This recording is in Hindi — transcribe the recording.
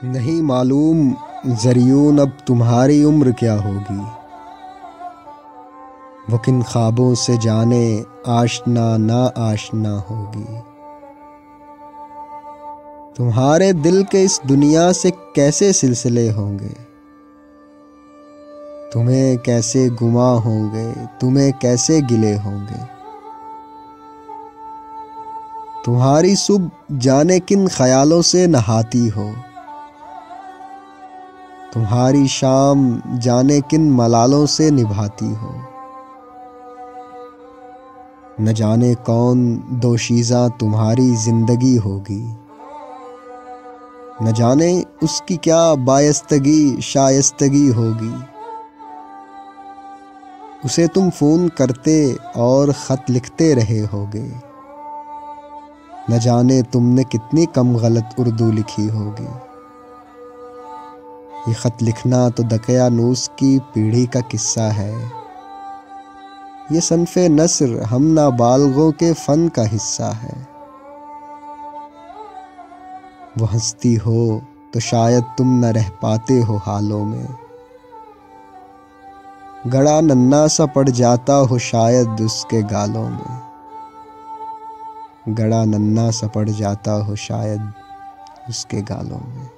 नहीं मालूम ज़रियून अब तुम्हारी उम्र क्या होगी। वो किन ख्वाबों से जाने आशना ना आशना होगी। तुम्हारे दिल के इस दुनिया से कैसे सिलसिले होंगे। तुम्हें कैसे गुमा होंगे, तुम्हें कैसे गिले होंगे। तुम्हारी सुबह जाने किन ख्यालों से नहाती हो। तुम्हारी शाम जाने किन मलालों से निभाती हो। न जाने कौन दोशीज़ा तुम्हारी जिंदगी होगी। न जाने उसकी क्या बायस्तगी शायस्तगी होगी। उसे तुम फ़ोन करते और ख़त लिखते रहे होगे। न जाने तुमने कितनी कम गलत उर्दू लिखी होगी। ये ख़त लिखना तो दकियानूस की पीढ़ी का किस्सा है। ये सन्फ़े नस्र हम नाबालगों के फ़न का हिस्सा है। वो हंसती हो तो शायद तुम न रह पाते हो हालों में। गड़ा नन्ना सा पड़ जाता हो शायद उसके गालों में। गड़ा नन्ना सा पड़ जाता हो शायद उसके गालों में।